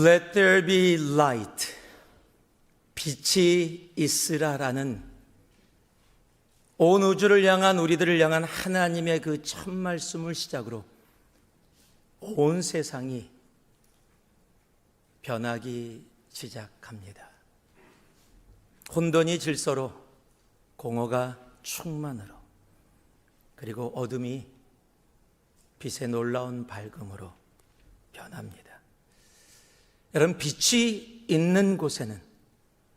Let there be light. 빛이 있으라라는 온 우주를 향한 우리들을 향한 하나님의 그 첫 말씀을 시작으로 온 세상이 변하기 시작합니다. 혼돈이 질서로, 공허가 충만으로, 그리고 어둠이 빛의 놀라운 밝음으로 변합니다. 여러분, 빛이 있는 곳에는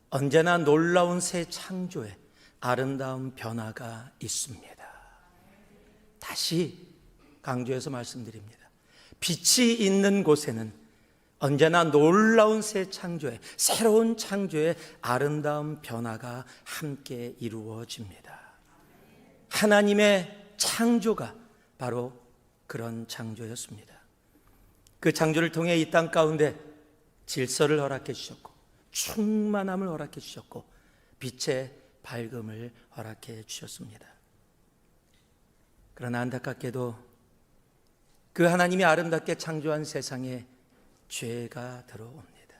언제나 놀라운 새 창조의 아름다운 변화가 있습니다. 다시 강조해서 말씀드립니다. 빛이 있는 곳에는 언제나 놀라운 새 창조의, 새로운 창조의 아름다운 변화가 함께 이루어집니다. 하나님의 창조가 바로 그런 창조였습니다. 그 창조를 통해 이 땅 가운데 질서를 허락해 주셨고, 충만함을 허락해 주셨고, 빛의 밝음을 허락해 주셨습니다. 그러나 안타깝게도 그 하나님이 아름답게 창조한 세상에 죄가 들어옵니다.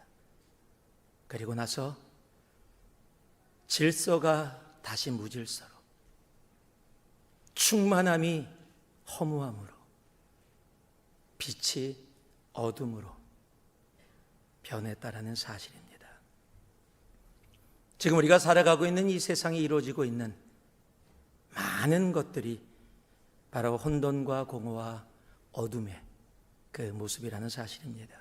그리고 나서 질서가 다시 무질서로, 충만함이 허무함으로, 빛이 어둠으로 변했다라는 사실입니다. 지금 우리가 살아가고 있는 이 세상에 이루어지고 있는 많은 것들이 바로 혼돈과 공허와 어둠의 그 모습이라는 사실입니다.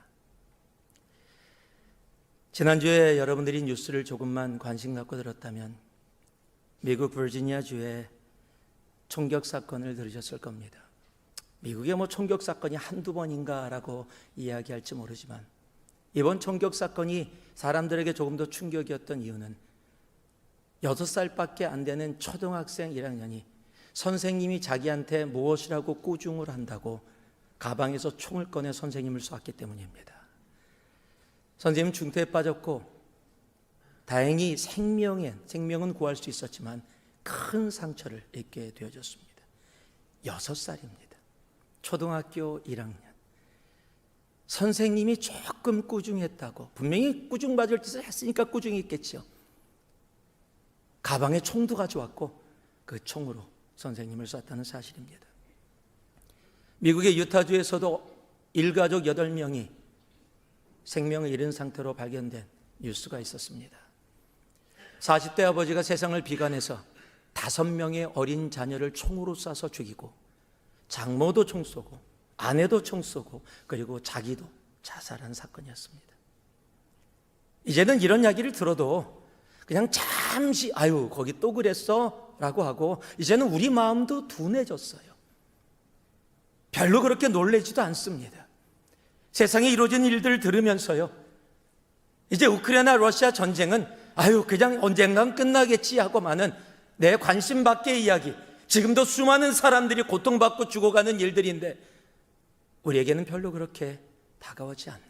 지난주에 여러분들이 뉴스를 조금만 관심 갖고 들었다면 미국 버지니아주의 총격 사건을 들으셨을 겁니다. 미국에 총격 사건이 한두 번인가라고 이야기할지 모르지만 이번 총격 사건이 사람들에게 조금 더 충격이었던 이유는 6살밖에 안 되는 초등학생 1학년이 선생님이 자기한테 무엇이라고 꾸중을 한다고 가방에서 총을 꺼내 선생님을 쐈기 때문입니다. 선생님은 중태에 빠졌고 다행히 생명은 구할 수 있었지만 큰 상처를 입게 되어졌습니다. 6살입니다. 초등학교 1학년. 선생님이 조금 꾸중했다고, 분명히 꾸중받을 짓을 했으니까 꾸중했겠죠. 가방에 총도 가져왔고 그 총으로 선생님을 쐈다는 사실입니다. 미국의 유타주에서도 일가족 8명이 생명을 잃은 상태로 발견된 뉴스가 있었습니다. 40대 아버지가 세상을 비관해서 5명의 어린 자녀를 총으로 쏴서 죽이고, 장모도 총 쏘고, 아내도 총 쏘고, 그리고 자기도 자살한 사건이었습니다. 이제는 이런 이야기를 들어도 그냥 잠시 아유 거기 또 그랬어? 라고 하고 이제는 우리 마음도 둔해졌어요. 별로 그렇게 놀라지도 않습니다. 세상에 이루어진 일들을 들으면서요, 이제 우크라이나 러시아 전쟁은 아유 그냥 언젠간 끝나겠지 하고만은 내 관심 밖의 이야기, 지금도 수많은 사람들이 고통받고 죽어가는 일들인데 우리에게는 별로 그렇게 다가오지 않는,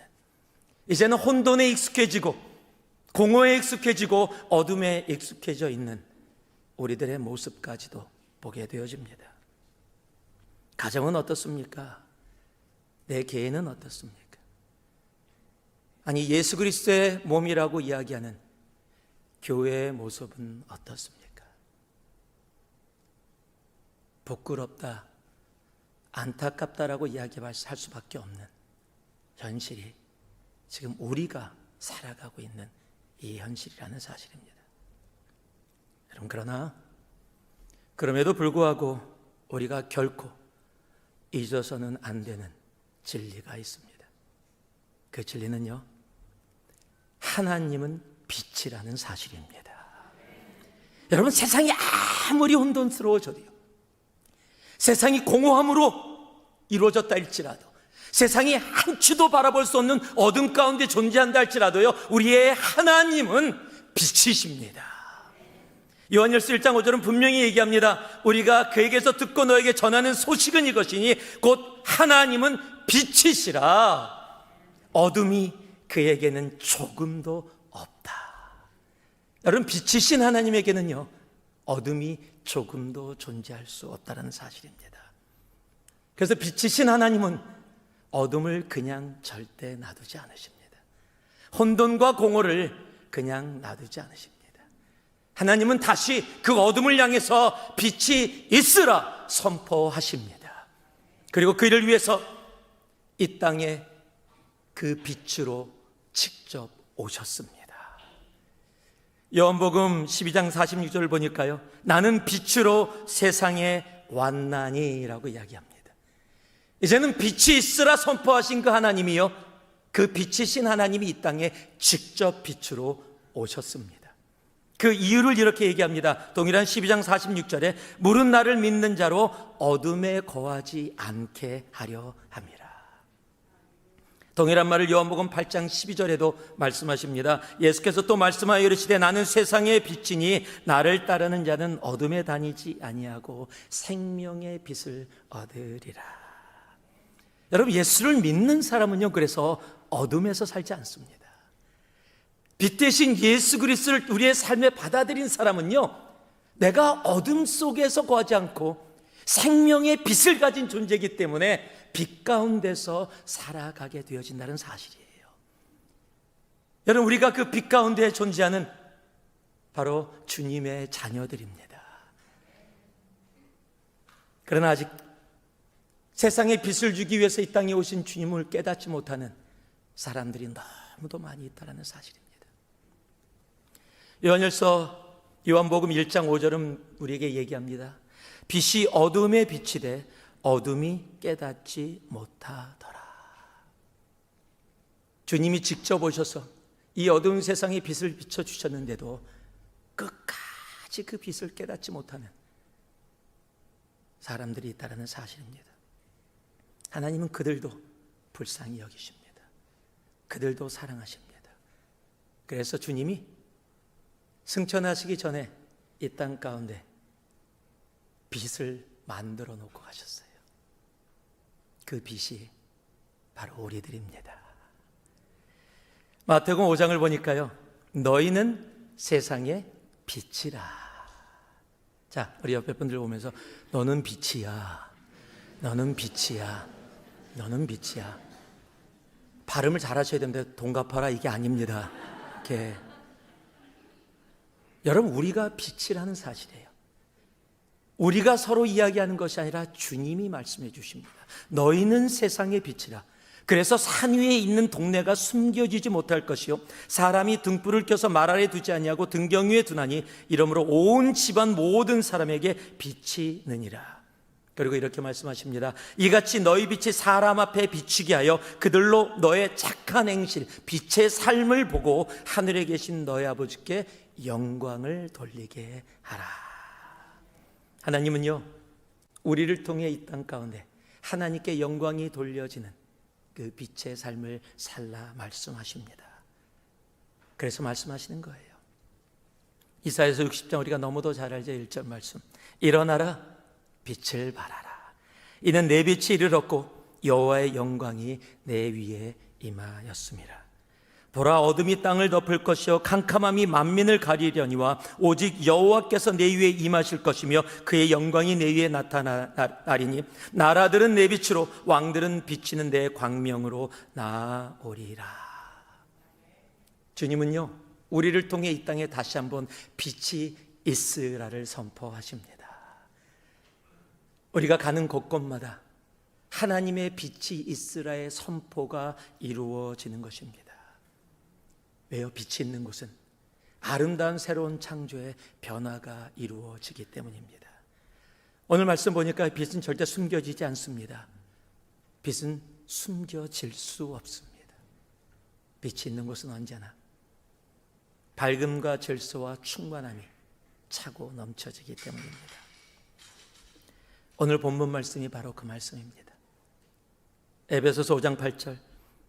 이제는 혼돈에 익숙해지고 공허에 익숙해지고 어둠에 익숙해져 있는 우리들의 모습까지도 보게 되어집니다. 가정은 어떻습니까? 내 개인은 어떻습니까? 아니 예수 그리스도의 몸이라고 이야기하는 교회의 모습은 어떻습니까? 부끄럽다, 안타깝다라고 이야기할 수밖에 없는 현실이 지금 우리가 살아가고 있는 이 현실이라는 사실입니다. 여러분, 그러나 그럼에도 불구하고 우리가 결코 잊어서는 안 되는 진리가 있습니다. 그 진리는요, 하나님은 빛이라는 사실입니다. 여러분, 세상이 아무리 혼돈스러워져도요, 세상이 공허함으로 이루어졌다 할지라도, 세상이 한치도 바라볼 수 없는 어둠 가운데 존재한다 할지라도요, 우리의 하나님은 빛이십니다. 요한일서 1장 5절은 분명히 얘기합니다. 우리가 그에게서 듣고 너에게 전하는 소식은 이것이니 곧 하나님은 빛이시라. 어둠이 그에게는 조금도 없다. 여러분, 빛이신 하나님에게는요, 어둠이 조금도 존재할 수 없다는 사실입니다. 그래서 빛이신 하나님은 어둠을 그냥 절대 놔두지 않으십니다. 혼돈과 공허를 그냥 놔두지 않으십니다. 하나님은 다시 그 어둠을 향해서 빛이 있으라 선포하십니다. 그리고 그 일을 위해서 이 땅에 그 빛으로 직접 오셨습니다. 요한복음 12장 46절을 보니까요, 나는 빛으로 세상에 왔나니 라고 이야기합니다. 이제는 빛이 있으라 선포하신 그 하나님이요, 그 빛이신 하나님이 이 땅에 직접 빛으로 오셨습니다. 그 이유를 이렇게 얘기합니다. 동일한 12장 46절에 물은 나를 믿는 자로 어둠에 거하지 않게 하려 함이라. 동일한 말을 요한복음 8장 12절에도 말씀하십니다. 예수께서 또 말씀하여 이르시되 나는 세상의 빛이니 나를 따르는 자는 어둠에 다니지 아니하고 생명의 빛을 얻으리라. 여러분, 예수를 믿는 사람은요, 그래서 어둠에서 살지 않습니다. 빛 대신 예수 그리스도를 우리의 삶에 받아들인 사람은요, 내가 어둠 속에서 거하지 않고 생명의 빛을 가진 존재이기 때문에 빛 가운데서 살아가게 되어진다는 사실이에요. 여러분, 우리가 그 빛 가운데 존재하는 바로 주님의 자녀들입니다. 그러나 아직 세상에 빛을 주기 위해서 이 땅에 오신 주님을 깨닫지 못하는 사람들이 너무도 많이 있다는 사실입니다. 요한일서 요한복음 1장 5절은 우리에게 얘기합니다. 빛이 어둠에 비치되 어둠이 깨닫지 못하더라. 주님이 직접 오셔서 이 어두운 세상에 빛을 비춰주셨는데도 끝까지 그 빛을 깨닫지 못하는 사람들이 있다는 사실입니다. 하나님은 그들도 불쌍히 여기십니다. 그들도 사랑하십니다. 그래서 주님이 승천하시기 전에 이 땅 가운데 빛을 만들어 놓고 가셨어요. 그 빛이 바로 우리들입니다. 마태복음 5장을 보니까요, 너희는 세상의 빛이라. 자, 우리 옆에 분들 보면서 너는 빛이야, 너는 빛이야, 너는 빛이야. 발음을 잘 하셔야 됩니다. 돈 갚아라 이게 아닙니다. 이렇게. 여러분, 우리가 빛이라는 사실이에요. 우리가 서로 이야기하는 것이 아니라 주님이 말씀해 주십니다. 너희는 세상의 빛이라. 그래서 산 위에 있는 동네가 숨겨지지 못할 것이요, 사람이 등불을 켜서 말 아래 두지 아니하고 등경 위에 두나니 이러므로 온 집안 모든 사람에게 빛이 느니라. 그리고 이렇게 말씀하십니다. 이같이 너희 빛이 사람 앞에 비추게 하여 그들로 너의 착한 행실, 빛의 삶을 보고 하늘에 계신 너희 아버지께 영광을 돌리게 하라. 하나님은요, 우리를 통해 이 땅 가운데 하나님께 영광이 돌려지는 그 빛의 삶을 살라 말씀하십니다. 그래서 말씀하시는 거예요. 이사야서 60장 우리가 너무도 잘 알죠. 1절 말씀. 일어나라, 빛을 발하라. 이는 내 빛이 이르렀고 여호와의 영광이 내 위에 임하였음이라. 보라, 어둠이 땅을 덮을 것이요 캄캄함이 만민을 가리려니와 오직 여호와께서 내 위에 임하실 것이며 그의 영광이 내 위에 나타나리니 나라들은 내 빛으로 왕들은 비치는 내 광명으로 나아오리라. 주님은요, 우리를 통해 이 땅에 다시 한번 빛이 있으라를 선포하십니다. 우리가 가는 곳곳마다 하나님의 빛이 있으라의 선포가 이루어지는 것입니다. 왜요? 빛이 있는 곳은 아름다운 새로운 창조의 변화가 이루어지기 때문입니다. 오늘 말씀 보니까 빛은 절대 숨겨지지 않습니다. 빛은 숨겨질 수 없습니다. 빛이 있는 곳은 언제나 밝음과 질서와 충만함이 차고 넘쳐지기 때문입니다. 오늘 본문 말씀이 바로 그 말씀입니다. 에베소서 5장 8절.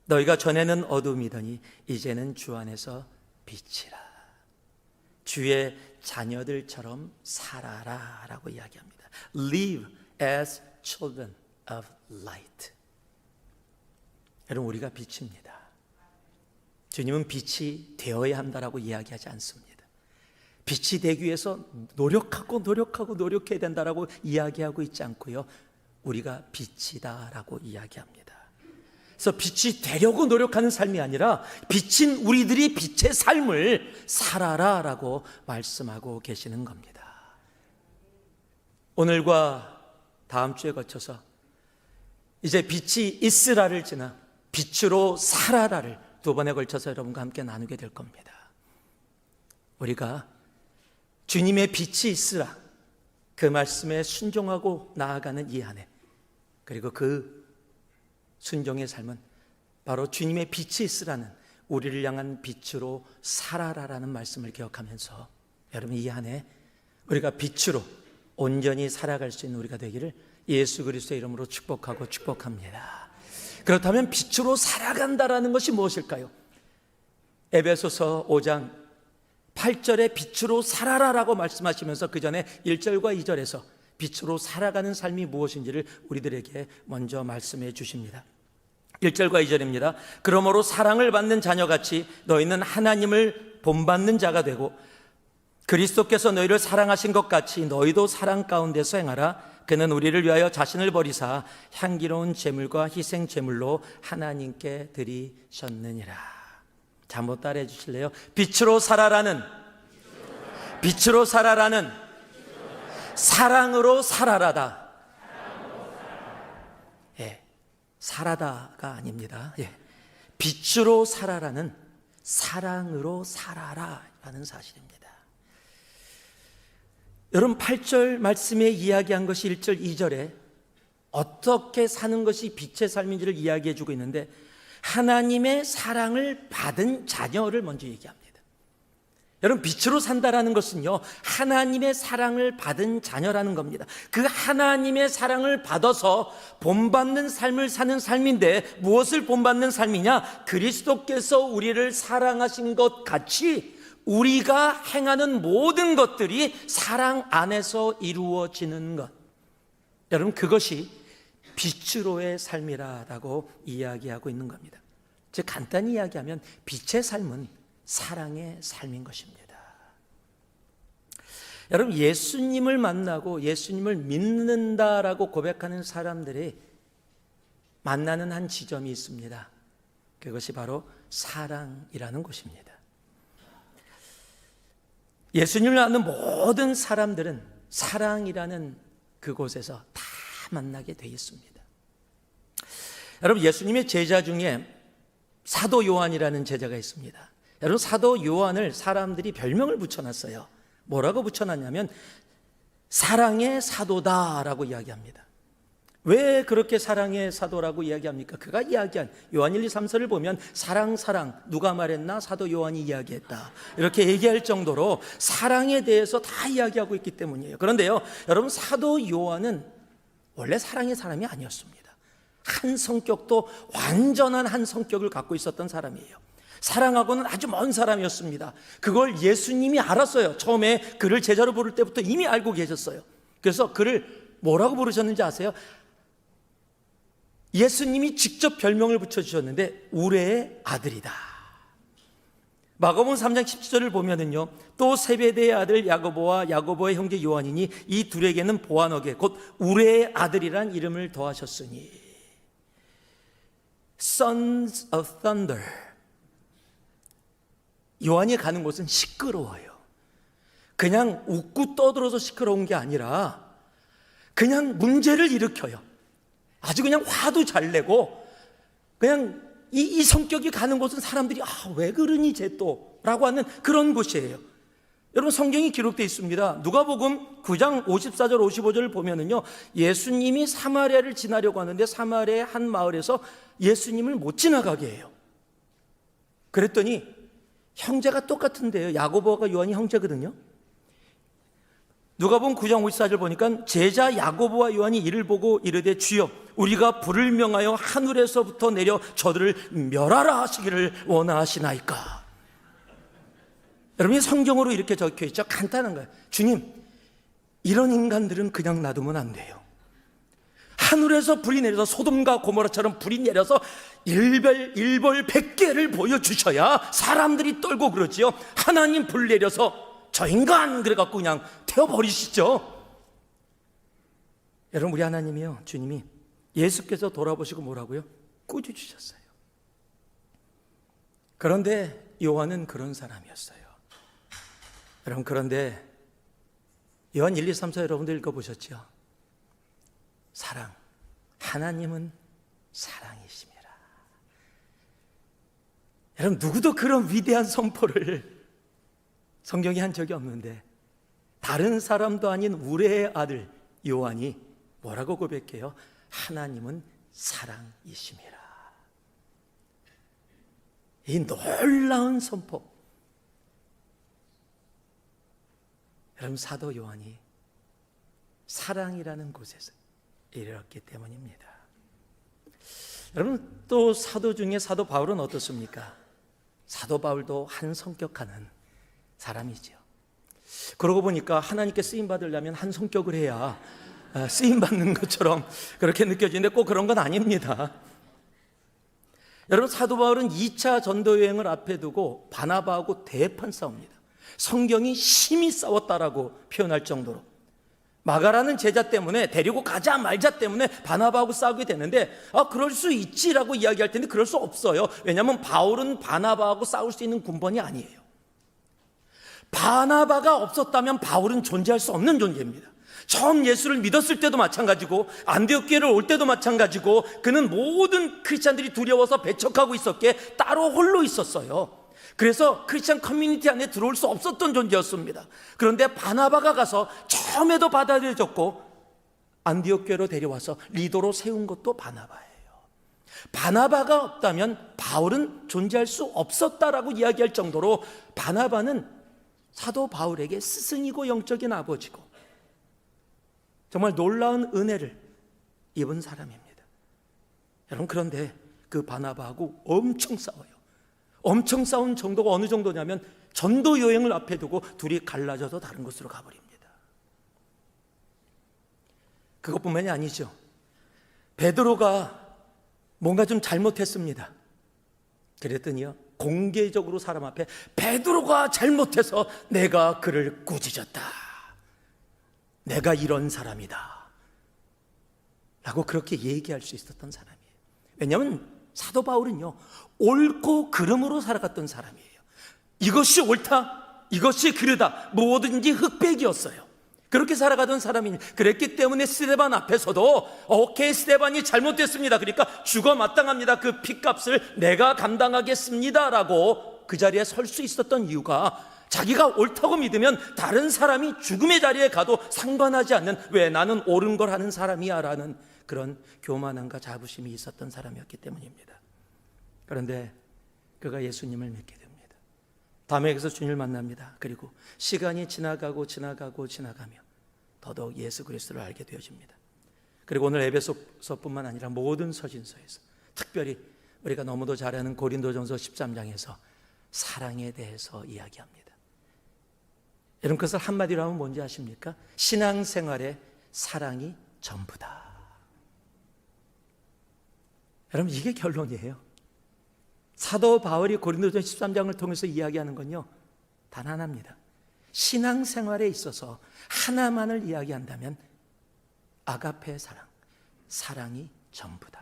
너희가 전에는 어둠이더니 이제는 주 안에서 빛이라. 주의 자녀들처럼 살아라 라고 이야기합니다. Live as children of light. 여러분, 우리가 빛입니다. 주님은 빛이 되어야 한다라고 이야기하지 않습니다. 빛이 되기 위해서 노력해야 된다라고 이야기하고 있지 않고요, 우리가 빛이다라고 이야기합니다. 그래서 빛이 되려고 노력하는 삶이 아니라 빛인 우리들이 빛의 삶을 살아라 라고 말씀하고 계시는 겁니다. 오늘과 다음 주에 거쳐서 이제 빛이 있으라를 지나 빛으로 살아라를 두 번에 걸쳐서 여러분과 함께 나누게 될 겁니다. 우리가 주님의 빛이 있으라 그 말씀에 순종하고 나아가는 이 한 해, 그리고 그 순종의 삶은 바로 주님의 빛이 있으라는 우리를 향한 빛으로 살아라라는 말씀을 기억하면서 여러분 이 한 해 우리가 빛으로 온전히 살아갈 수 있는 우리가 되기를 예수 그리스도의 이름으로 축복합니다. 그렇다면 빛으로 살아간다라는 것이 무엇일까요? 에베소서 5장 8절에 빛으로 살아라라고 말씀하시면서 그 전에 1절과 2절에서 빛으로 살아가는 삶이 무엇인지를 우리들에게 먼저 말씀해 주십니다. 1절과 2절입니다. 그러므로 사랑을 받는 자녀같이 너희는 하나님을 본받는 자가 되고 그리스도께서 너희를 사랑하신 것 같이 너희도 사랑 가운데서 행하라. 그는 우리를 위하여 자신을 버리사 향기로운 제물과 희생 제물로 하나님께 드리셨느니라. 자, 한번 따라해 주실래요? 빛으로 살아라는 사랑으로 살아라다. 예, 살아다가 아닙니다. 예, 빛으로 살아라는 사랑으로 살아라라는 사실입니다. 여러분 8절 말씀에 이야기한 것이 1절 2절에 어떻게 사는 것이 빛의 삶인지를 이야기해 주고 있는데 하나님의 사랑을 받은 자녀를 먼저 얘기합니다. 여러분 빛으로 산다라는 것은요 하나님의 사랑을 받은 자녀라는 겁니다. 그 하나님의 사랑을 받아서 본받는 삶을 사는 삶인데 무엇을 본받는 삶이냐? 그리스도께서 우리를 사랑하신 것 같이 우리가 행하는 모든 것들이 사랑 안에서 이루어지는 것, 여러분 그것이 빛으로의 삶이라고 이야기하고 있는 겁니다. 즉 간단히 이야기하면 빛의 삶은 사랑의 삶인 것입니다. 여러분 예수님을 만나고 예수님을 믿는다라고 고백하는 사람들이 만나는 한 지점이 있습니다. 그것이 바로 사랑이라는 곳입니다. 예수님을 아는 모든 사람들은 사랑이라는 그곳에서 다 만나게 되어 있습니다. 여러분 예수님의 제자 중에 사도 요한이라는 제자가 있습니다. 여러분 사도 요한을 사람들이 별명을 붙여놨어요. 뭐라고 붙여놨냐면 사랑의 사도다라고 이야기합니다. 왜 그렇게 사랑의 사도라고 이야기합니까? 그가 이야기한 요한 1, 2, 3서를 보면 사랑 누가 말했나? 사도 요한이 이야기했다 이렇게 얘기할 정도로 사랑에 대해서 다 이야기하고 있기 때문이에요. 그런데요 여러분 사도 요한은 원래 사랑의 사람이 아니었습니다. 한 성격도 완전한 한 성격을 갖고 있었던 사람이에요. 사랑하고는 아주 먼 사람이었습니다. 그걸 예수님이 알았어요. 처음에 그를 제자로 부를 때부터 이미 알고 계셨어요. 그래서 그를 뭐라고 부르셨는지 아세요? 예수님이 직접 별명을 붙여주셨는데 우레의 아들이다. 마가복음 3장 17절을 보면은요 또 세베대의 아들 야고보와 야고보의 형제 요한이니 이 둘에게는 보아너게 곧 우레의 아들이란 이름을 더하셨으니 Sons of Thunder. 요한이 가는 곳은 시끄러워요. 그냥 웃고 떠들어서 시끄러운 게 아니라 그냥 문제를 일으켜요. 아주 그냥 화도 잘 내고 그냥 이 성격이 가는 곳은 사람들이 왜 그러니 쟤 또 라고 하는 그런 곳이에요. 여러분 성경이 기록되어 있습니다. 누가복음 9장 54절 55절을 보면은요 예수님이 사마리아를 지나려고 하는데 사마리아의 한 마을에서 예수님을 못 지나가게 해요. 그랬더니 형제가 똑같은데요. 야고보가 요한이 형제거든요. 누가복음 9장 54절 보니까 제자 야고보와 요한이 이를 보고 이르되 주여 우리가 불을 명하여 하늘에서부터 내려 저들을 멸하라 하시기를 원하시나이까. 여러분이 성경으로 이렇게 적혀 있죠. 간단한 거예요. 주님 이런 인간들은 그냥 놔두면 안 돼요. 하늘에서 불이 내려서 소돔과 고모라처럼 불이 내려서 일벌 100개를 보여주셔야 사람들이 떨고 그러지요. 하나님 불 내려서 저 인간 그래갖고 그냥 태워버리시죠. 여러분 우리 하나님이요 주님이 예수께서 돌아보시고 뭐라고요? 꾸짖으셨어요. 그런데 요한은 그런 사람이었어요. 여러분, 그런데 요한 1, 2, 3, 4 여러분들 읽어보셨죠? 사랑, 하나님은 사랑이십니다. 여러분, 누구도 그런 위대한 선포를 성경에 한 적이 없는데 다른 사람도 아닌 우레의 아들 요한이 뭐라고 고백해요? 하나님은 사랑이십니다. 이 놀라운 선포, 여러분, 사도 요한이 사랑이라는 곳에서 이르렀기 때문입니다. 여러분, 또 사도 중에 사도 바울은 어떻습니까? 사도 바울도 한 성격하는 사람이죠. 그러고 보니까 하나님께 쓰임 받으려면 한 성격을 해야 쓰임 받는 것처럼 그렇게 느껴지는데 꼭 그런 건 아닙니다. 여러분, 사도 바울은 2차 전도 여행을 앞에 두고 바나바하고 대판 싸웁니다. 성경이 심히 싸웠다라고 표현할 정도로 마가라는 제자 때문에, 데리고 가자 말자 때문에 바나바하고 싸우게 되는데, 그럴 수 있지라고 이야기할 텐데 그럴 수 없어요. 왜냐하면 바울은 바나바하고 싸울 수 있는 군번이 아니에요. 바나바가 없었다면 바울은 존재할 수 없는 존재입니다. 처음 예수를 믿었을 때도 마찬가지고, 안디옥 교회를 올 때도 마찬가지고, 그는 모든 크리스찬들이 두려워서 배척하고 있었기에 따로 홀로 있었어요. 그래서 크리스찬 커뮤니티 안에 들어올 수 없었던 존재였습니다. 그런데 바나바가 가서 처음에도 받아들여졌고, 안디옥 교회로 데려와서 리더로 세운 것도 바나바예요. 바나바가 없다면 바울은 존재할 수 없었다라고 이야기할 정도로 바나바는 사도 바울에게 스승이고 영적인 아버지고 정말 놀라운 은혜를 입은 사람입니다. 여러분, 그런데 그 바나바하고 엄청 싸워요. 엄청 싸운 정도가 어느 정도냐면 전도 여행을 앞에 두고 둘이 갈라져서 다른 곳으로 가버립니다. 그것뿐만이 아니죠. 베드로가 뭔가 좀 잘못했습니다. 그랬더니요, 공개적으로 사람 앞에 베드로가 잘못해서 내가 그를 꾸짖었다, 내가 이런 사람이다 라고 그렇게 얘기할 수 있었던 사람이에요. 왜냐하면 사도 바울은요, 옳고 그름으로 살아갔던 사람이에요. 이것이 옳다, 이것이 그르다, 뭐든지 흑백이었어요. 그렇게 살아가던 사람이니, 그랬기 때문에 스데반 앞에서도 오케이, 스데반이 잘못됐습니다, 그러니까 죽어 마땅합니다, 그 핏값을 내가 감당하겠습니다 라고 그 자리에 설 수 있었던 이유가, 자기가 옳다고 믿으면 다른 사람이 죽음의 자리에 가도 상관하지 않는, 왜 나는 옳은 걸 하는 사람이야 라는 그런 교만함과 자부심이 있었던 사람이었기 때문입니다. 그런데 그가 예수님을 믿게 됩니다. 담에게서 주님을 만납니다. 그리고 시간이 지나가고 지나가며 더더욱 예수 그리스도를 알게 되어집니다. 그리고 오늘 에베소서뿐만 아니라 모든 서신서에서, 특별히 우리가 너무도 잘 아는 고린도전서 13장에서 사랑에 대해서 이야기합니다. 여러분, 그것을 한마디로 하면 뭔지 아십니까? 신앙생활에 사랑이 전부다. 여러분, 이게 결론이에요. 사도 바울이 고린도전 13장을 통해서 이야기하는 건요, 단 하나입니다. 신앙생활에 있어서 하나만을 이야기한다면 아가페의 사랑, 사랑이 전부다.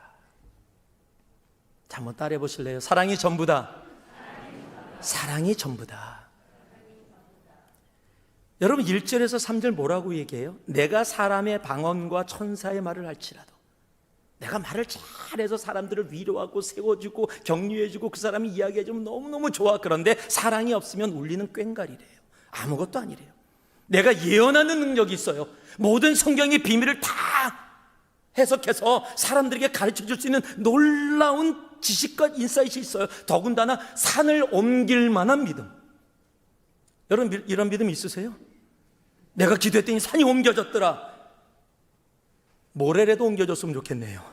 자, 한번 따라해 보실래요? 사랑이 전부다. 사랑이 전부다. 여러분, 1절에서 3절 뭐라고 얘기해요? 내가 사람의 방언과 천사의 말을 할지라도, 내가 말을 잘해서 사람들을 위로하고 세워주고 격려해주고 그 사람이 이야기해주면 너무너무 좋아. 그런데 사랑이 없으면 울리는 꽹과리래요. 아무것도 아니래요. 내가 예언하는 능력이 있어요. 모든 성경의 비밀을 다 해석해서 사람들에게 가르쳐줄 수 있는 놀라운 지식과 인사이트이 있어요. 더군다나 산을 옮길 만한 믿음. 여러분, 이런 믿음 있으세요? 내가 기도했더니 산이 옮겨졌더라. 모래라도 옮겨줬으면 좋겠네요.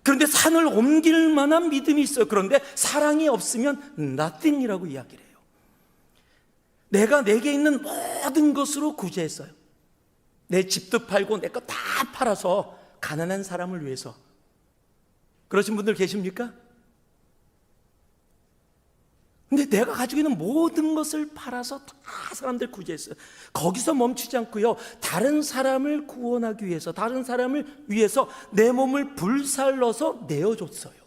그런데 산을 옮길 만한 믿음이 있어요. 그런데 사랑이 없으면 nothing이라고 이야기를 해요. 내가 내게 있는 모든 것으로 구제했어요. 내 집도 팔고 내 거 다 팔아서 가난한 사람을 위해서. 그러신 분들 계십니까? 근데 내가 가지고 있는 모든 것을 팔아서 다 사람들 구제했어요. 거기서 멈추지 않고요, 다른 사람을 구원하기 위해서, 다른 사람을 위해서 내 몸을 불살러서 내어줬어요.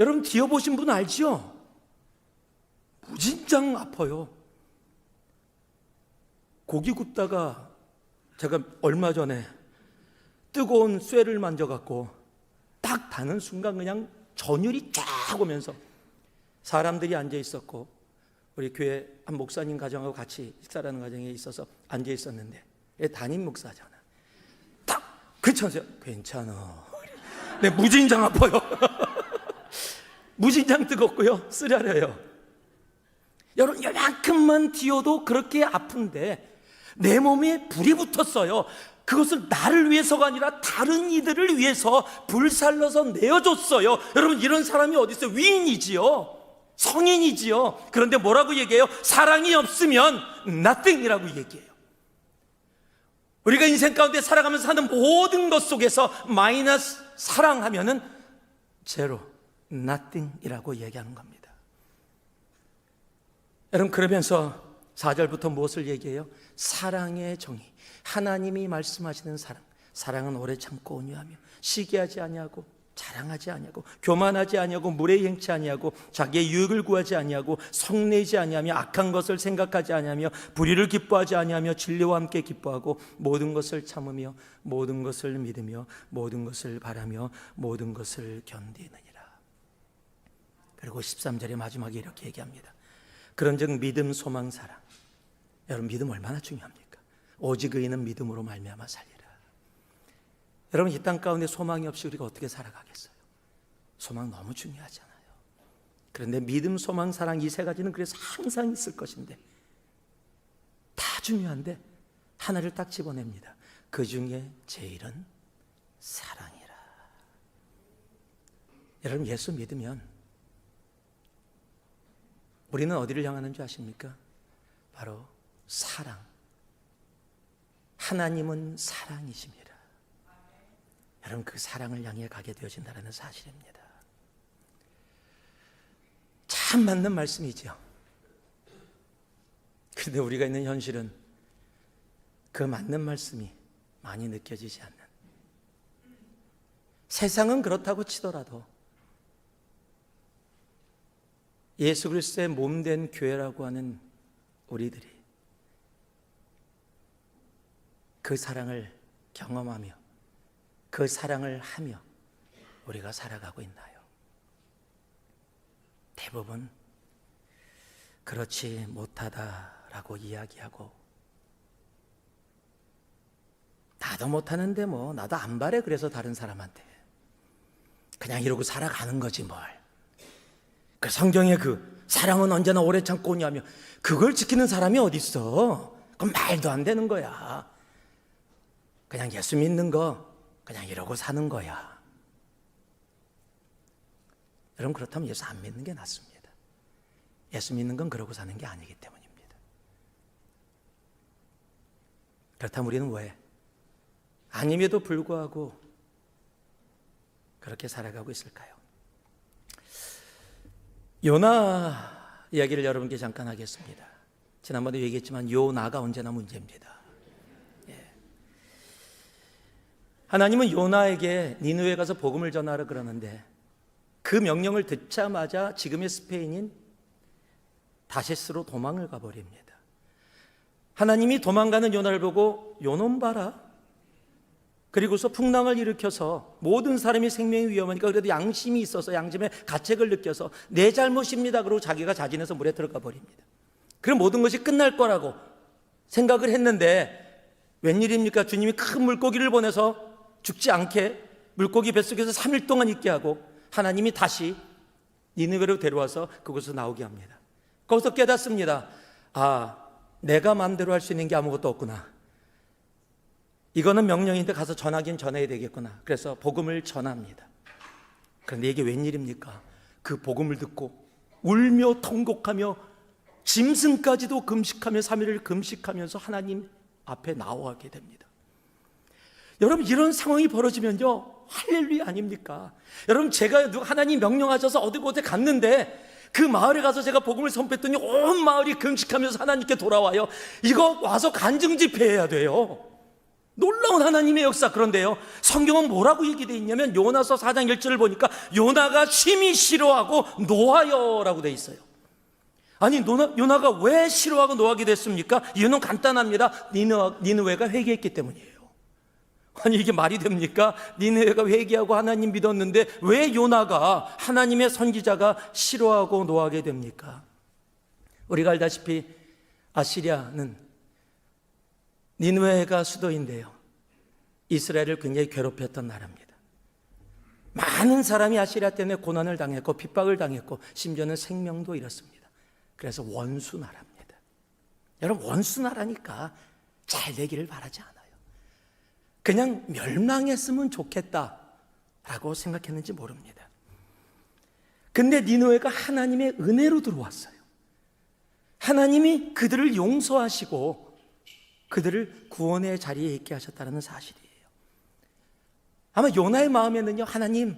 여러분 뒤어보신 분 알지요? 무진장 아파요. 고기 굽다가 제가 얼마 전에 뜨거운 쇠를 만져갖고 딱 닿는 순간 그냥 전율이 쫙 오면서, 사람들이 앉아 있었고 우리 교회 한 목사님 가정하고 같이 식사라는 가정에 있어서 앉아 있었는데, 담임 목사잖아. 딱 괜찮으세요? 괜찮아. 네, 무진장 아파요. 무진장 뜨겁고요, 쓰라려요. 여러분 요만큼만 뒤어도 그렇게 아픈데 내 몸에 불이 붙었어요. 그것을 나를 위해서가 아니라 다른 이들을 위해서 불살러서 내어줬어요. 여러분 이런 사람이 어디 있어요? 위인이지요, 성인이지요. 그런데 뭐라고 얘기해요? 사랑이 없으면 nothing이라고 얘기해요. 우리가 인생 가운데 살아가면서 하는 모든 것 속에서 마이너스 사랑하면은 제로, nothing이라고 얘기하는 겁니다. 여러분 그러면서 4절부터 무엇을 얘기해요? 사랑의 정의, 하나님이 말씀하시는 사랑. 사랑은 오래 참고 온유하며 시기하지 아니하고 자랑하지 아니하고 교만하지 아니하고 무례히 행치 아니하고 자기의 유익을 구하지 아니하고 성내지 아니하며 악한 것을 생각하지 아니하며 불의를 기뻐하지 아니하며 진리와 함께 기뻐하고 모든 것을 참으며 모든 것을 믿으며 모든 것을 바라며 모든 것을 견디느니라. 그리고 13절의 마지막에 이렇게 얘기합니다. 그런즉 믿음, 소망, 사랑. 여러분 믿음 얼마나 중요합니까? 오직 의인은 믿음으로 말미암아 살리라. 여러분 이 땅 가운데 소망이 없이 우리가 어떻게 살아가겠어요? 소망 너무 중요하잖아요. 그런데 믿음, 소망, 사랑 이 세 가지는 그래서 항상 있을 것인데, 다 중요한데 하나를 딱 집어냅니다. 그 중에 제일은 사랑이라. 여러분 예수 믿으면 우리는 어디를 향하는 줄 아십니까? 바로 사랑. 하나님은 사랑이십니다. 여러분 그 사랑을 향해 가게 되어진다는 사실입니다. 참 맞는 말씀이죠. 그런데 우리가 있는 현실은 그 맞는 말씀이 많이 느껴지지 않는, 세상은 그렇다고 치더라도 예수 그리스도의 몸된 교회라고 하는 우리들이 그 사랑을 경험하며 그 사랑을 하며 우리가 살아가고 있나요? 대부분 그렇지 못하다라고 이야기하고, 나도 못하는데 뭐 나도 안 바래, 그래서 다른 사람한테 그냥 이러고 살아가는 거지 뭘. 그 성경에 그 사랑은 언제나 오래 참고 오냐며 그걸 지키는 사람이 어디 있어? 그건 말도 안 되는 거야. 그냥 예수 믿는 거 그냥 이러고 사는 거야. 여러분 그렇다면 예수 안 믿는 게 낫습니다. 예수 믿는 건 그러고 사는 게 아니기 때문입니다. 그렇다면 우리는 왜 아님에도 불구하고 그렇게 살아가고 있을까요? 요나 이야기를 여러분께 잠깐 하겠습니다. 지난번에 얘기했지만 요나가 언제나 문제입니다. 하나님은 요나에게 니느웨 가서 복음을 전하라 그러는데, 그 명령을 듣자마자 지금의 스페인인 다시스로 도망을 가버립니다. 하나님이 도망가는 요나를 보고 요놈 봐라, 그리고서 풍랑을 일으켜서 모든 사람이 생명이 위험하니까 그래도 양심이 있어서 양심의 가책을 느껴서 내 잘못입니다 그러고 자기가 자진해서 물에 들어가 버립니다. 그럼 모든 것이 끝날 거라고 생각을 했는데 웬일입니까? 주님이 큰 물고기를 보내서 죽지 않게 물고기 뱃속에서 3일 동안 있게 하고 하나님이 다시 니느웨로 데려와서 그곳에서 나오게 합니다. 거기서 깨닫습니다. 아, 내가 마음대로 할 수 있는 게 아무것도 없구나. 이거는 명령인데 가서 전하긴 전해야 되겠구나. 그래서 복음을 전합니다. 그런데 이게 웬일입니까? 그 복음을 듣고 울며 통곡하며 짐승까지도 금식하며 3일을 금식하면서 하나님 앞에 나오게 됩니다. 여러분 이런 상황이 벌어지면요 할렐루야 아닙니까? 여러분 제가 하나님 명령하셔서 어디 곳에 갔는데 그 마을에 가서 제가 복음을 선포했더니 온 마을이 금식하면서 하나님께 돌아와요. 이거 와서 간증 집회해야 돼요. 놀라운 하나님의 역사. 그런데요, 성경은 뭐라고 얘기되어 있냐면 요나서 4장 1절을 보니까 요나가 심히 싫어하고 노하여라고 되어 있어요. 아니, 요나가 왜 싫어하고 노하게 됐습니까? 이유는 간단합니다. 니느웨가 회개했기 때문이에요. 아니, 이게 말이 됩니까? 니느웨가 회개하고 하나님 믿었는데 왜 요나가, 하나님의 선지자가 싫어하고 노하게 됩니까? 우리가 알다시피 아시리아는 니느웨가 수도인데요, 이스라엘을 굉장히 괴롭혔던 나라입니다. 많은 사람이 아시리아 때문에 고난을 당했고 핍박을 당했고 심지어는 생명도 잃었습니다. 그래서 원수 나라입니다. 여러분, 원수 나라니까 잘 되기를 바라지 않아요. 그냥 멸망했으면 좋겠다라고 생각했는지 모릅니다. 근데 니느웨가 하나님의 은혜로 들어왔어요. 하나님이 그들을 용서하시고 그들을 구원의 자리에 있게 하셨다는 사실이에요. 아마 요나의 마음에는요, 하나님,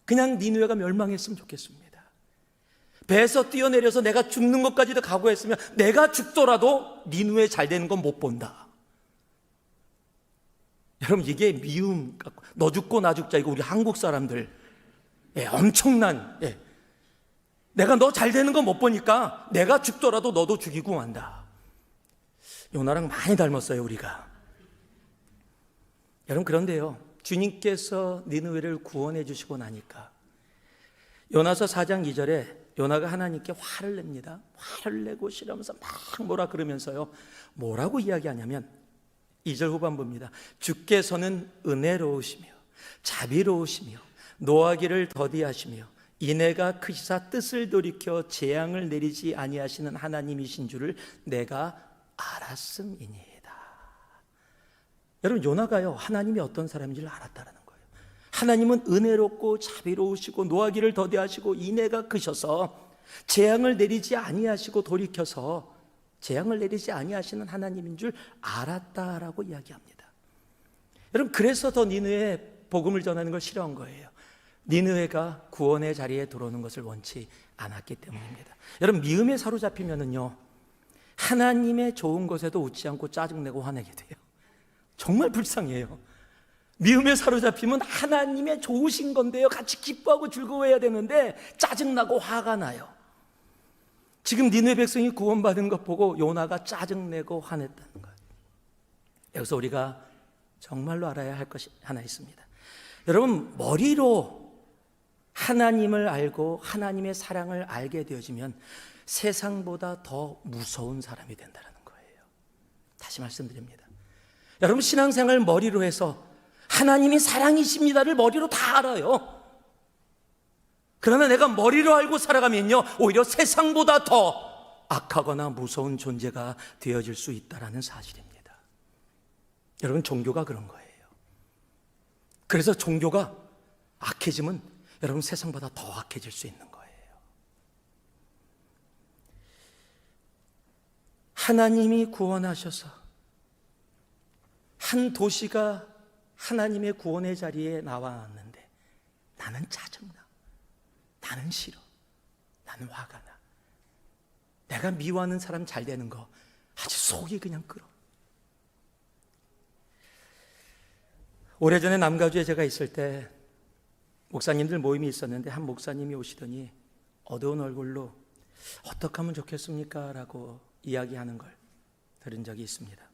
그냥 니느웨가 멸망했으면 좋겠습니다. 배에서 뛰어내려서 내가 죽는 것까지도 각오했으면 내가 죽더라도 니느웨 잘 되는 건 못 본다. 여러분, 이게 미움 같고, 너 죽고 나 죽자, 이거 우리 한국 사람들 엄청난, 내가 너 잘 되는 건 못 보니까 내가 죽더라도 너도 죽이고 만다. 요나랑 많이 닮았어요, 우리가. 여러분, 그런데요, 주님께서 니느웨를 구원해 주시고 나니까 요나서 4장 2절에 요나가 하나님께 화를 냅니다. 화를 내고 싫어하면서 막 뭐라 그러면서요, 뭐라고 이야기하냐면 2절 후반부입니다. 주께서는 은혜로우시며 자비로우시며 노하기를 더디하시며 인애가 크시사 뜻을 돌이켜 재앙을 내리지 아니하시는 하나님이신 줄을 내가 알았음이니이다. 여러분, 요나가요, 하나님이 어떤 사람인지를 알았다는 거예요. 하나님은 은혜롭고 자비로우시고 노하기를 더디하시고 인애가 크셔서 재앙을 내리지 아니하시고 돌이켜서 재앙을 내리지 아니하시는 하나님인 줄 알았다라고 이야기합니다. 여러분, 그래서 더 니느웨에 복음을 전하는 걸 싫어한 거예요. 니느웨가 구원의 자리에 들어오는 것을 원치 않았기 때문입니다. 여러분, 미움에 사로잡히면은요, 하나님의 좋은 것에도 웃지 않고 짜증내고 화내게 돼요. 정말 불쌍해요. 미움에 사로잡히면 하나님의 좋으신 건데요, 같이 기뻐하고 즐거워해야 되는데 짜증나고 화가 나요. 지금 니느웨 백성이 구원받은 것 보고 요나가 짜증내고 화냈다는 거예요. 여기서 우리가 정말로 알아야 할 것이 하나 있습니다. 여러분, 머리로 하나님을 알고 하나님의 사랑을 알게 되어지면 세상보다 더 무서운 사람이 된다는 거예요. 다시 말씀드립니다. 여러분, 신앙생활 머리로 해서 하나님이 사랑이십니다를 머리로 다 알아요. 그러나 내가 머리로 알고 살아가면요, 오히려 세상보다 더 악하거나 무서운 존재가 되어질 수 있다는 사실입니다. 여러분, 종교가 그런 거예요. 그래서 종교가 악해지면 여러분, 세상보다 더 악해질 수 있는 거예요. 하나님이 구원하셔서 한 도시가 하나님의 구원의 자리에 나왔는데 나는 짜증나, 나는 싫어, 나는 화가 나. 내가 미워하는 사람 잘 되는 거 아주 속이 그냥 끓어. 오래전에 남가주에 제가 있을 때 목사님들 모임이 있었는데 한 목사님이 오시더니 어두운 얼굴로 어떻게 하면 좋겠습니까? 라고 이야기하는 걸 들은 적이 있습니다.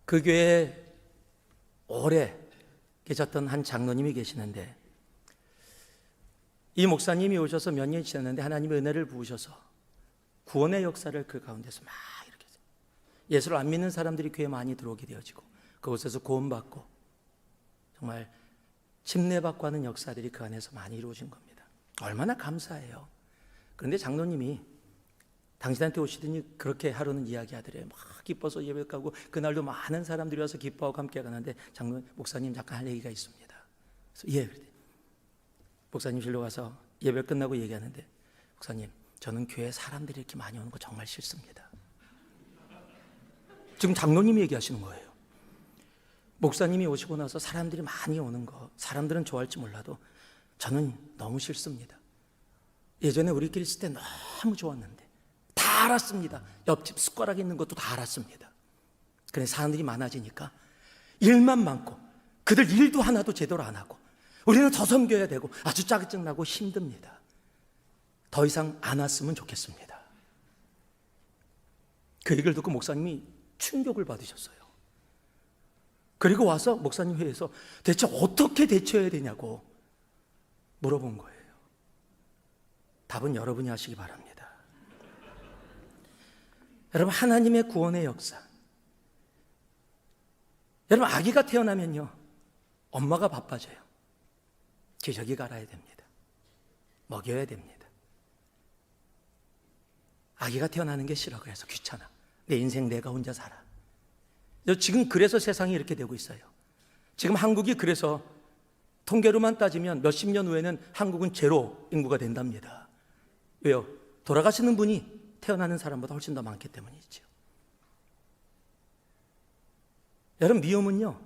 그 교회에 오래 계셨던 한 장로님이 계시는데 이 목사님이 오셔서 몇 년이 지났는데 하나님의 은혜를 부으셔서 구원의 역사를 그 가운데서 막 이렇게 예수를 안 믿는 사람들이 교회에 많이 들어오게 되어지고 그곳에서 구원받고 정말 침례받고 하는 역사들이 그 안에서 많이 이루어진 겁니다. 얼마나 감사해요. 그런데 장로님이 당신한테 오시더니 그렇게 하루는 이야기하더래요. 막 기뻐서 예배 가고 그날도 많은 사람들이 와서 기뻐하고 함께 가는데 목사님 잠깐 할 얘기가 있습니다. 그래서 예. 목사님실로 가서 예배 끝나고 얘기하는데 목사님, 저는 교회 사람들이 이렇게 많이 오는 거 정말 싫습니다. 지금 장로님이 얘기하시는 거예요. 목사님이 오시고 나서 사람들이 많이 오는 거, 사람들은 좋아할지 몰라도 저는 너무 싫습니다. 예전에 우리끼리 있을 때 너무 좋았는데 다 알았습니다. 옆집 숟가락 있는 것도 다 알았습니다. 그런데 사람들이 많아지니까 일만 많고 그들 일도 하나도 제대로 안 하고 우리는 더 섬겨야 되고 아주 짜증나고 힘듭니다. 더 이상 안 왔으면 좋겠습니다. 그 얘기를 듣고 목사님이 충격을 받으셨어요. 그리고 와서 목사님 회의에서 대체 어떻게 대처해야 되냐고 물어본 거예요. 답은 여러분이 하시기 바랍니다. 여러분, 하나님의 구원의 역사. 여러분, 아기가 태어나면요, 엄마가 바빠져요. 기저귀 갈아야 됩니다. 먹여야 됩니다. 아기가 태어나는 게 싫어. 그래서 귀찮아. 내 인생 내가 혼자 살아. 지금 그래서 세상이 이렇게 되고 있어요. 지금 한국이 그래서 통계로만 따지면 몇십 년 후에는 한국은 제로 인구가 된답니다. 왜요? 돌아가시는 분이 태어나는 사람보다 훨씬 더 많기 때문이죠. 여러분, 미움은요,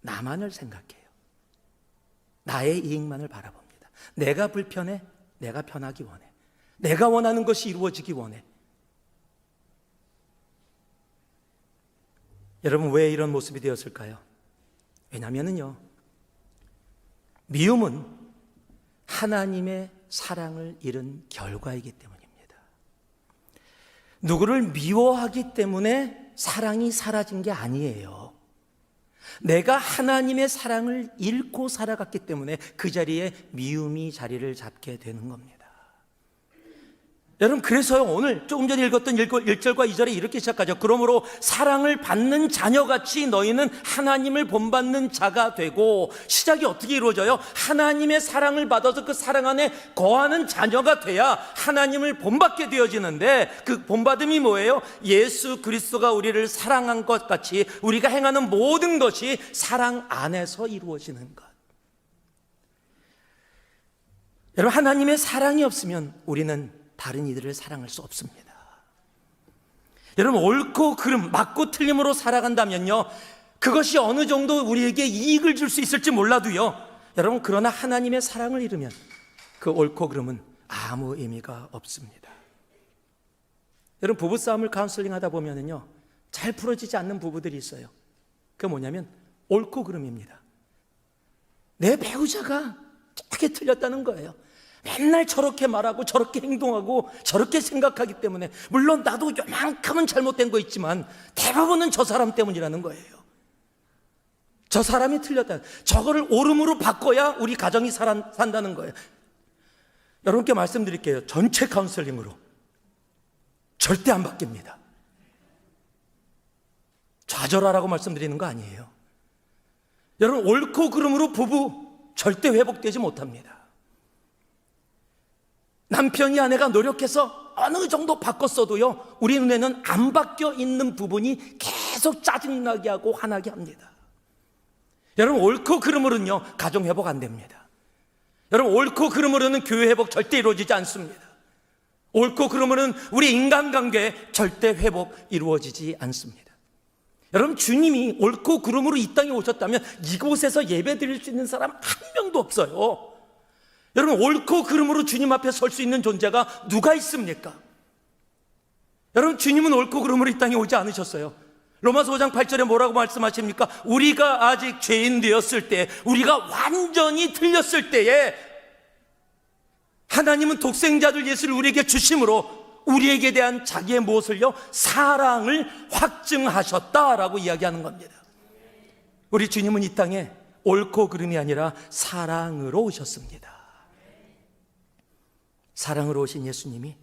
나만을 생각해요. 나의 이익만을 바라봅니다. 내가 불편해, 내가 편하기 원해. 내가 원하는 것이 이루어지기 원해. 여러분, 왜 이런 모습이 되었을까요? 왜냐면은요, 미움은 하나님의 사랑을 잃은 결과이기 때문입니다. 누구를 미워하기 때문에 사랑이 사라진 게 아니에요. 내가 하나님의 사랑을 잃고 살아갔기 때문에 그 자리에 미움이 자리를 잡게 되는 겁니다. 여러분, 그래서요, 오늘 조금 전에 읽었던 1절과 2절에 이렇게 시작하죠. 그러므로 사랑을 받는 자녀같이 너희는 하나님을 본받는 자가 되고, 시작이 어떻게 이루어져요? 하나님의 사랑을 받아서 그 사랑 안에 거하는 자녀가 돼야 하나님을 본받게 되어지는데, 그 본받음이 뭐예요? 예수 그리스도가 우리를 사랑한 것 같이 우리가 행하는 모든 것이 사랑 안에서 이루어지는 것. 여러분, 하나님의 사랑이 없으면 우리는 다른 이들을 사랑할 수 없습니다. 여러분, 옳고 그름, 맞고 틀림으로 살아간다면요, 그것이 어느 정도 우리에게 이익을 줄 수 있을지 몰라도요, 여러분, 그러나 하나님의 사랑을 잃으면 그 옳고 그름은 아무 의미가 없습니다. 여러분, 부부싸움을 카운슬링 하다 보면은요, 잘 풀어지지 않는 부부들이 있어요. 그게 뭐냐면 옳고 그름입니다. 내 배우자가 저렇게 틀렸다는 거예요. 맨날 저렇게 말하고 저렇게 행동하고 저렇게 생각하기 때문에, 물론 나도 요만큼은 잘못된 거 있지만 대부분은 저 사람 때문이라는 거예요. 저 사람이 틀렸다. 저거를 옳음으로 바꿔야 우리 가정이 산다는 거예요. 여러분께 말씀드릴게요. 전체 카운슬링으로 절대 안 바뀝니다. 좌절하라고 말씀드리는 거 아니에요. 여러분, 옳고 그름으로 부부 절대 회복되지 못합니다. 남편이 아내가 노력해서 어느 정도 바꿨어도요, 우리 눈에는 안 바뀌어 있는 부분이 계속 짜증나게 하고 화나게 합니다. 여러분, 옳고 그름으로는요, 가정 회복 안 됩니다. 여러분, 옳고 그름으로는 교회 회복 절대 이루어지지 않습니다. 옳고 그름으로는 우리 인간관계 절대 회복 이루어지지 않습니다. 여러분, 주님이 옳고 그름으로 이 땅에 오셨다면 이곳에서 예배 드릴 수 있는 사람 한 명도 없어요. 여러분, 옳고 그름으로 주님 앞에 설 수 있는 존재가 누가 있습니까? 여러분, 주님은 옳고 그름으로 이 땅에 오지 않으셨어요. 로마서 5장 8절에 뭐라고 말씀하십니까? 우리가 아직 죄인 되었을 때, 우리가 완전히 틀렸을 때에 하나님은 독생자들 예수를 우리에게 주심으로 우리에게 대한 자기의 무엇을요? 사랑을 확증하셨다라고 이야기하는 겁니다. 우리 주님은 이 땅에 옳고 그름이 아니라 사랑으로 오셨습니다. 사랑으로 오신 예수님이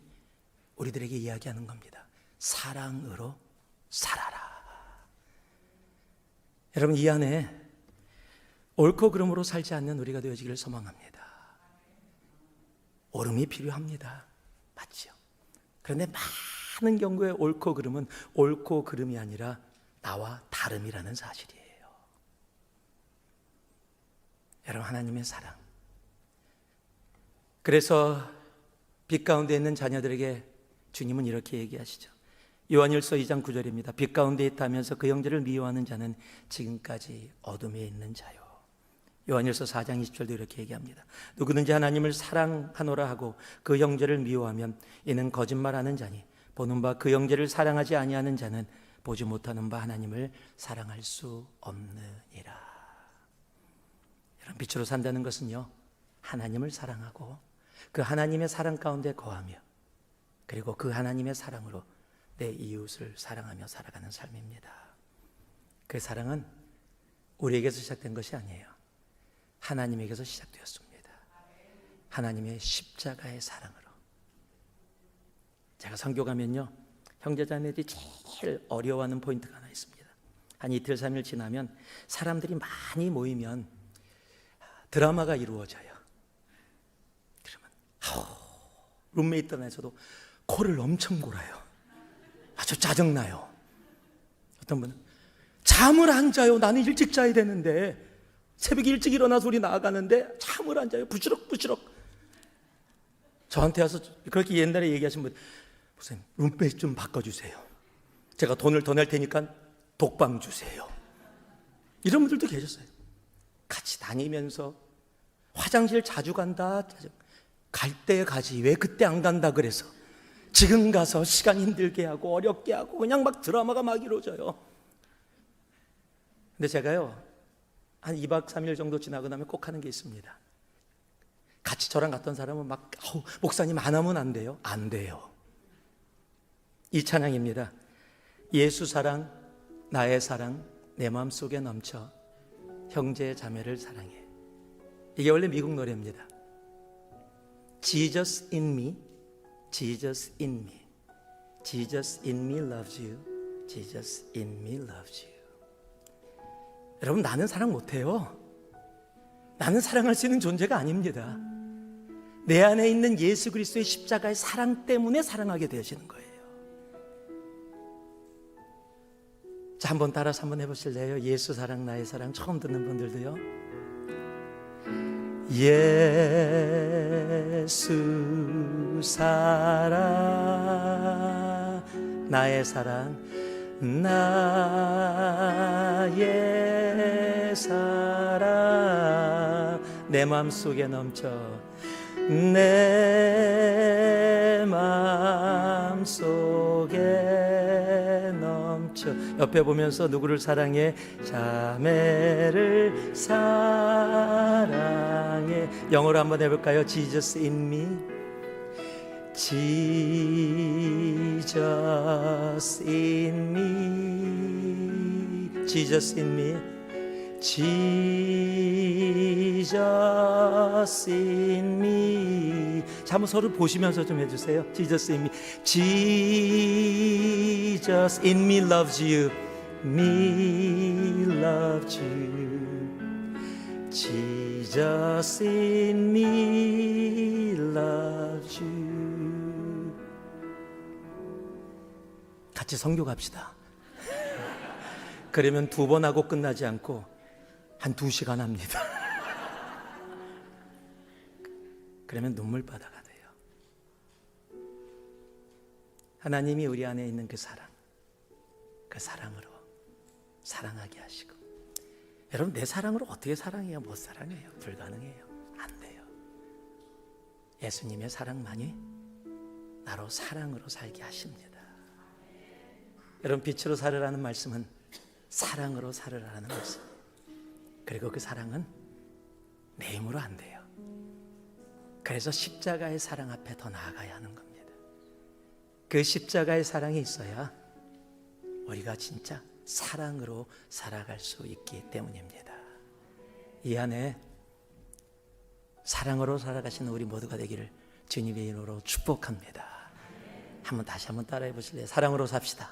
우리들에게 이야기하는 겁니다. 사랑으로 살아라. 여러분, 이 안에 옳고 그름으로 살지 않는 우리가 되어지기를 소망합니다. 옳음이 필요합니다. 맞죠? 그런데 많은 경우에 옳고 그름은 옳고 그름이 아니라 나와 다름이라는 사실이에요. 여러분, 하나님의 사랑. 그래서 빛 가운데 있는 자녀들에게 주님은 이렇게 얘기하시죠. 요한일서 2장 9절입니다. 빛 가운데 있다면서 그 형제를 미워하는 자는 지금까지 어둠에 있는 자요. 요한일서 4장 20절도 이렇게 얘기합니다. 누구든지 하나님을 사랑하노라 하고 그 형제를 미워하면 이는 거짓말하는 자니 보는 바 그 형제를 사랑하지 아니하는 자는 보지 못하는 바 하나님을 사랑할 수 없느니라. 여러분, 빛으로 산다는 것은요, 하나님을 사랑하고 그 하나님의 사랑 가운데 거하며 그리고 그 하나님의 사랑으로 내 이웃을 사랑하며 살아가는 삶입니다. 그 사랑은 우리에게서 시작된 것이 아니에요. 하나님에게서 시작되었습니다. 하나님의 십자가의 사랑으로. 제가 선교 가면요, 형제자매들이 제일 어려워하는 포인트가 하나 있습니다. 한 이틀 3일 지나면 사람들이 많이 모이면 드라마가 이루어져요. 그러면 룸메이트 안에서도 코를 엄청 골아요. 아주 짜증나요. 어떤 분은 잠을 안 자요. 나는 일찍 자야 되는데, 새벽에 일찍 일어나서 우리 나아가는데 잠을 안 자요. 부시럭부시럭. 저한테 와서 그렇게 옛날에 얘기하신 분, 목사님 룸메이트 좀 바꿔주세요. 제가 돈을 더 낼 테니까 독방 주세요. 이런 분들도 계셨어요. 같이 다니면서 화장실 자주 간다. 갈 때 가지 왜 그때 안 간다 그래서 지금 가서 시간 힘들게 하고 어렵게 하고 그냥 막 드라마가 막 이루어져요. 근데 제가요, 한 2박 3일 정도 지나고 나면 꼭 하는 게 있습니다. 같이 저랑 갔던 사람은 막 목사님 안 하면 안 돼요? 안 돼요. 이 찬양입니다. 예수 사랑, 나의 사랑, 내 마음속에 넘쳐 형제 자매를 사랑해. 이게 원래 미국 노래입니다. Jesus in me, Jesus in me, Jesus in me loves you, Jesus in me loves you. 여러분, 나는 사랑 못해요. 나는 사랑할 수 있는 존재가 아닙니다. 내 안에 있는 예수 그리스도의 십자가의 사랑 때문에 사랑하게 되시는 거예요. 자, 한번 따라서 한번 해보실래요? 예수 사랑, 나의 사랑. 처음 듣는 분들도요. 예수 사랑, 나의 사랑, 나의 사랑, 내 마음속에 넘쳐, 내 마음속에 넘쳐. 옆에 보면서 누구를 사랑해? 자매를 사랑해. 영어로 한번 해볼까요? Jesus in me, Jesus in me, Jesus in me, Jesus in me. 자, 한번 서로 보시면서 좀 해주세요. Jesus in me, Jesus in me loves you, me loves you, Jesus in me loves you. 같이 선교 갑시다. 그러면 2번 하고 끝나지 않고 한 2시간 합니다. 그러면 눈물바다가 돼요. 하나님이 우리 안에 있는 그 사랑, 그 사랑으로 사랑하게 하시고. 여러분, 내 사랑으로 어떻게 사랑해요? 못 사랑해요. 불가능해요. 안 돼요. 예수님의 사랑만이 나로 사랑으로 살게 하십니다. 여러분, 빛으로 살으라는 말씀은 사랑으로 살으라는 말씀. 그리고 그 사랑은 내 힘으로 안 돼요. 그래서 십자가의 사랑 앞에 더 나아가야 하는 겁니다. 그 십자가의 사랑이 있어야 우리가 진짜 사랑으로 살아갈 수 있기 때문입니다. 이 안에 사랑으로 살아가시는 우리 모두가 되기를 주님의 이름으로 축복합니다. 다시 한번 따라해 보실래요? 사랑으로 삽시다.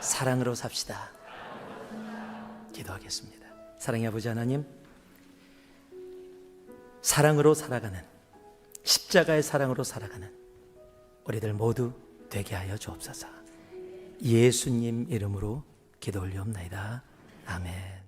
사랑으로 삽시다. 기도하겠습니다. 사랑의 아버지 하나님, 사랑으로 살아가는, 십자가의 사랑으로 살아가는 우리들 모두 되게 하여 주옵소서. 예수님 이름으로 기도 올리옵나이다. 아멘.